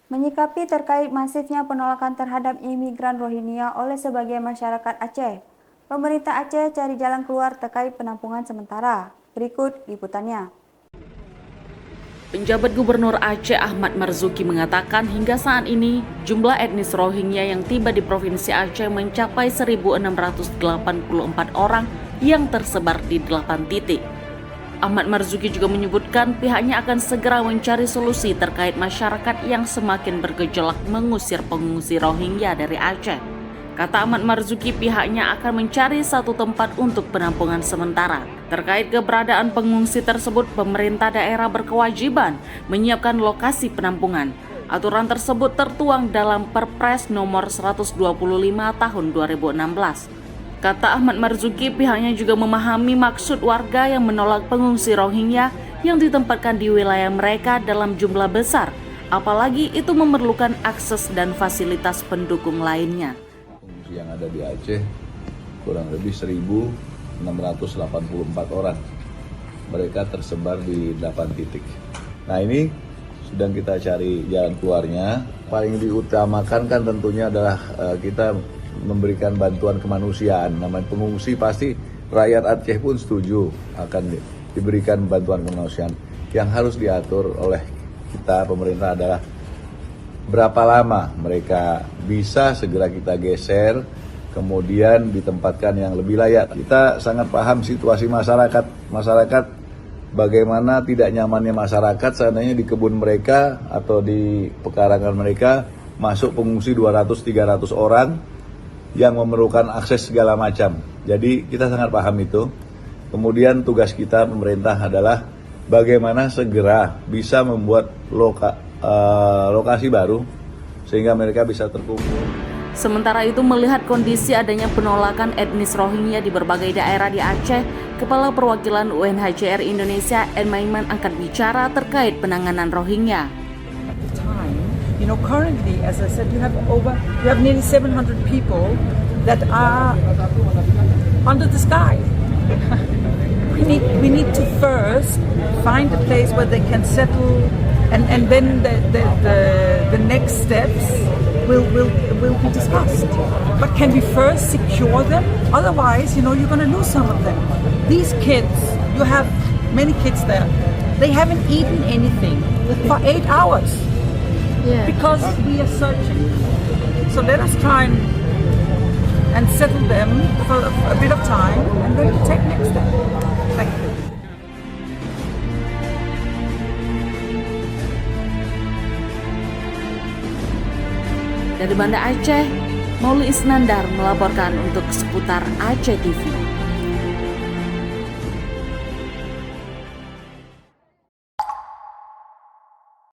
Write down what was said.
Menyikapi terkait masifnya penolakan terhadap imigran Rohingya oleh sebagian masyarakat Aceh, pemerintah Aceh cari jalan keluar terkait penampungan sementara. Berikut liputannya. Penjabat Gubernur Aceh Ahmad Marzuki mengatakan hingga saat ini jumlah etnis Rohingya yang tiba di Provinsi Aceh mencapai 1.684 orang yang tersebar di 8 titik. Ahmad Marzuki juga menyebutkan pihaknya akan segera mencari solusi terkait masyarakat yang semakin bergejolak mengusir pengungsi Rohingya dari Aceh. Kata Ahmad Marzuki, pihaknya akan mencari satu tempat untuk penampungan sementara. Terkait keberadaan pengungsi tersebut, pemerintah daerah berkewajiban menyiapkan lokasi penampungan. Aturan tersebut tertuang dalam Perpres nomor 125 tahun 2016. Kata Ahmad Marzuki, pihaknya juga memahami maksud warga yang menolak pengungsi Rohingya yang ditempatkan di wilayah mereka dalam jumlah besar, apalagi itu memerlukan akses dan fasilitas pendukung lainnya. Pengungsi yang ada di Aceh kurang lebih 1.684 orang. Mereka tersebar di 8 titik. Nah, ini sedang kita cari jalan keluarnya. Paling diutamakan kan tentunya adalah kita memberikan bantuan kemanusiaan. Namanya pengungsi, pasti rakyat Aceh pun setuju akan diberikan bantuan kemanusiaan. Yang harus diatur oleh kita pemerintah adalah berapa lama mereka bisa segera kita geser, kemudian ditempatkan yang lebih layak. Kita sangat paham situasi masyarakat bagaimana tidak nyamannya masyarakat seandainya di kebun mereka atau di pekarangan mereka masuk pengungsi 200-300 orang yang memerlukan akses segala macam. Jadi kita sangat paham itu. Kemudian tugas kita pemerintah adalah bagaimana segera bisa membuat lokasi baru sehingga mereka bisa terkumpul. Sementara itu, melihat kondisi adanya penolakan etnis Rohingya di berbagai daerah di Aceh, Kepala Perwakilan UNHCR Indonesia Maiman angkat bicara terkait penanganan Rohingya. You know, currently, as I said, you have nearly 700 people that are under the sky. We need to first find a place where they can settle, and then the next steps will be discussed. But can we first secure them? Otherwise, you know, you're going to lose some of them. These kids, you have many kids there. They haven't eaten anything for 8 hours. Because we are searching. So let us try and settle them for a bit of time and then we take next step. Thank you. Dari Banda Aceh, Mauli Isnandar melaporkan untuk seputar Aceh TV.